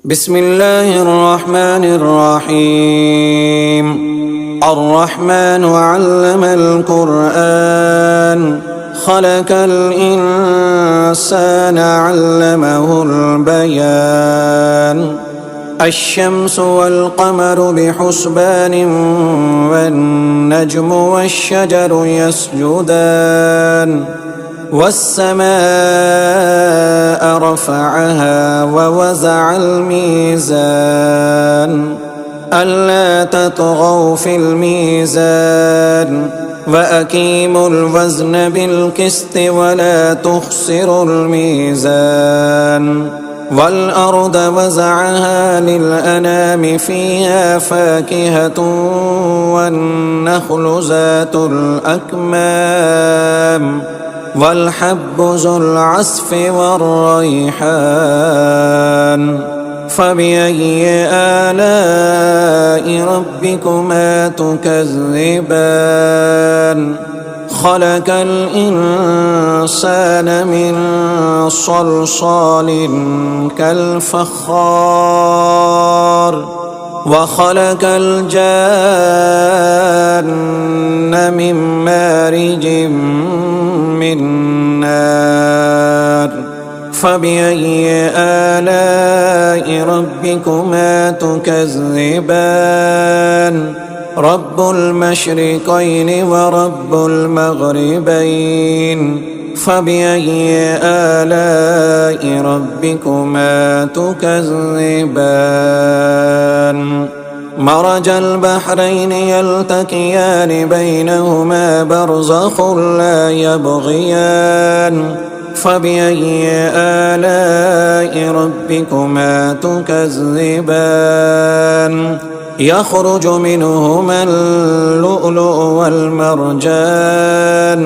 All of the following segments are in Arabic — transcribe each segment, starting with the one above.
بسم الله الرحمن الرحيم. الرحمن علم القرآن خلق الإنسان علمه البيان. الشمس والقمر بحسبان والنجم والشجر يسجدان. والسماء رفعها ووزع الميزان ألا تطغوا في الميزان وأقيموا الوزن بالقسط ولا تخسروا الميزان. والأرض وزعها للأنام فيها فاكهة والنخل ذات الأكمام والحب ذو العصف والريحان. فبأي آلاء ربكما تكذبان؟ خلق الإنسان من صلصال كالفخار وخلق الجان من مارج من نار. فبأي آلاء ربكما تكذبان؟ رب المشرقين ورب المغربين. فبأي آلاء ربكما تكذبان؟ مرج البحرين يلتقيان بينهما برزخ لا يبغيان. فبأي آلاء ربكما تكذبان؟ يخرج منهما اللؤلؤ والمرجان.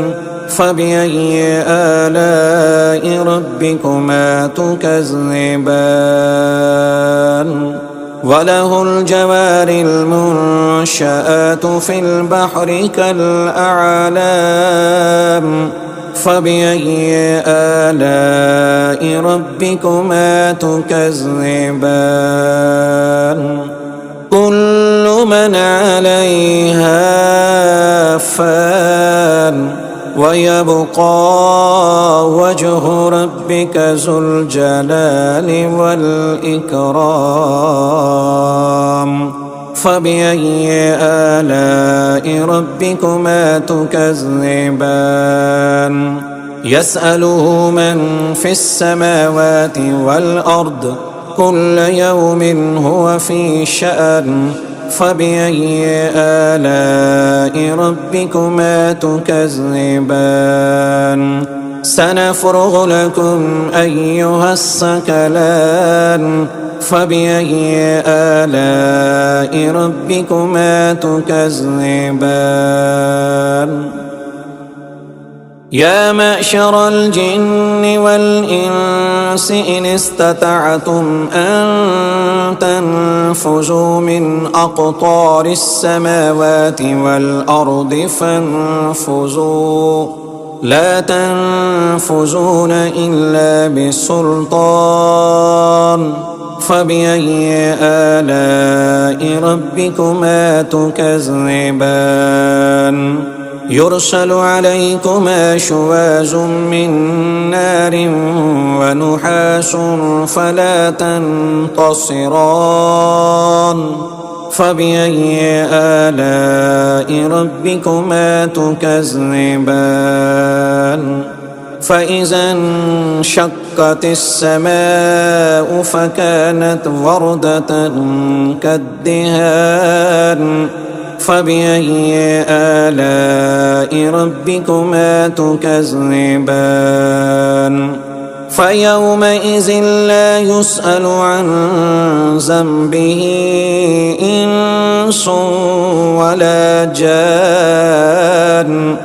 فبأي آلاء ربكما تكذبان؟ وله الجوار المنشآت في البحر كالأعلام. فبأي آلاء ربكما تكذبان؟ كل من عليها فان ويبقى وجه ربك ذو الجلال والإكرام. فبأي آلاء ربكما تكذبان؟ يسأله من في السماوات والأرض كل يوم هو في شأن. فبأي آلاء ربكما تكذبان؟ سنفرغ لكم أيها الثقلان. فبأي آلاء ربكما تكذبان؟ يا معشر الجن والإنس إن استطعتم أن تنفذوا من أقطار السماوات والأرض فانفذوا لا تنفذون إلا بسلطان. فبأي آلاء ربكما تكذبان؟ يرسل عليكما شواظ من نار ونحاس فلا تنتصران. فبأي آلاء ربكما تكذبان؟ فإذا انشقت السماء فكانت وردة كالدهان. فبأي آلاء ربكما تكذبان؟ فيومئذ لا يسأل عن ذنبه إنس ولا جان.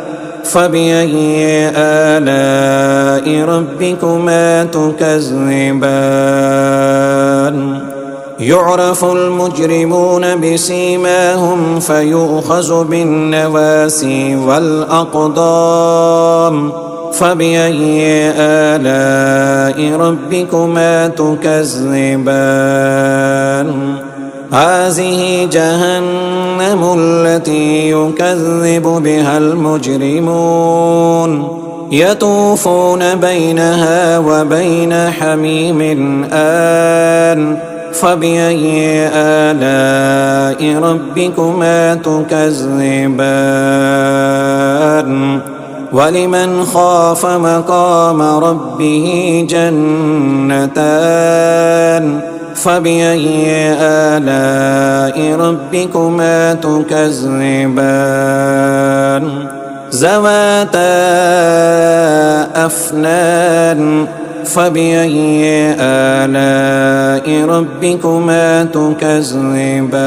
فبأي آلاء ربكما تكذبان؟ يعرف المجرمون بسيماهم فيؤخذ بالنواسي والأقدام. فبأي آلاء ربكما تكذبان هذه جهنم التي يكذب بها المجرمون يطوفون بينها وبين حميم آن فبأي آلاء ربكما تكذبان ولمن خاف مقام ربه جنتان فبأي آلاء ربكما تكذبان ذواتا أفنان فبأي آلاء ربكما تكذبان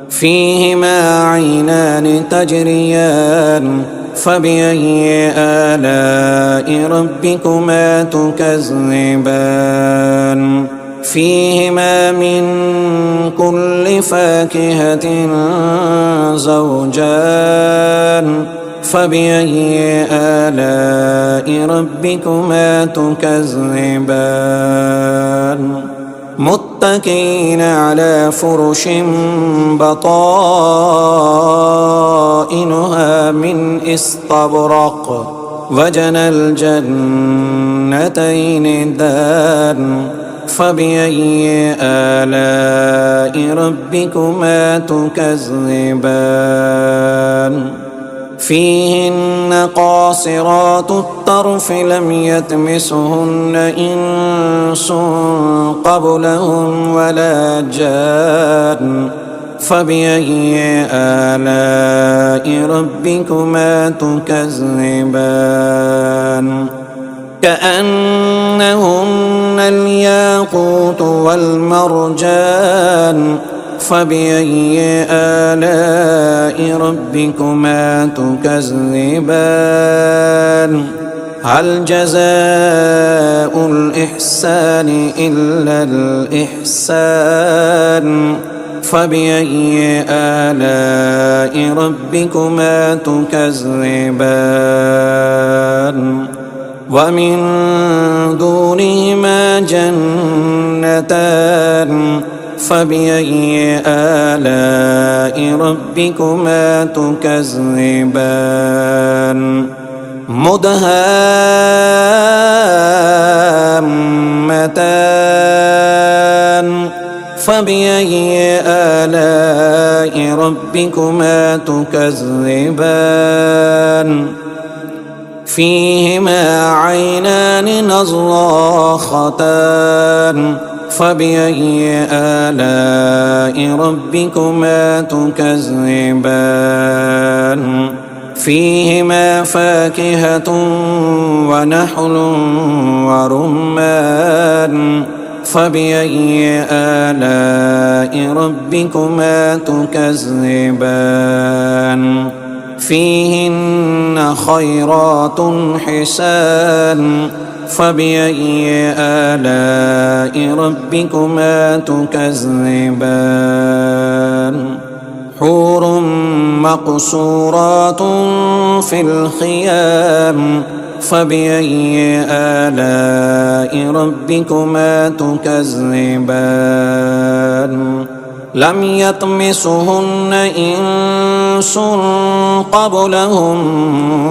فيهما عينان تجريان فبأي آلاء ربكما تكذبان فيهما من كل فاكهة زوجان فبأي آلاء ربكما تكذبان متكئين على فرش بطائنها من استبرق وجنى الجنتين دان فبأي آلاء ربكما تكذبان فيهن قاصرات الطرف لم يطمثهن إنس قبلهم ولا جان فبأي آلاء ربكما تكذبان كأنهن الياقوت والمرجان فبأي آلاء ربكما تكذبان هل جزاء الإحسان إلا الإحسان فبأي آلاء ربكما تكذبان ومن دونهما جنتان فبأي آلاء ربكما تكذبان مدهامتان فبأي آلاء ربكما تكذبان فيهما عينان نضاختان فبأي آلاء ربكما تكذبان فيهما فاكهة ونحل ورمان فبأي آلاء ربكما تكذبان فيهن خيرات حسان فبأي آلاء ربكما تكذبان حور مقصورات في الخيام فبأي آلاء ربكما تكذبان لم يطمثهن إنس قبلهم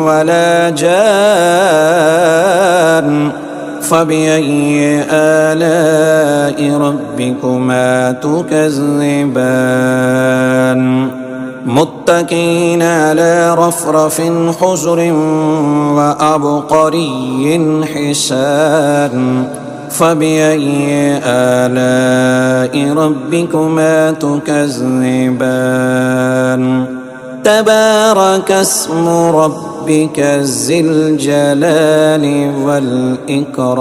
ولا جان فبأي آلاء ربكما تكذبان متكئين على رفرف خضر وعبقري حسان فبأي آلاء ربكما تكذبان تبارك اسم ربك ذي الجلال والإكرام.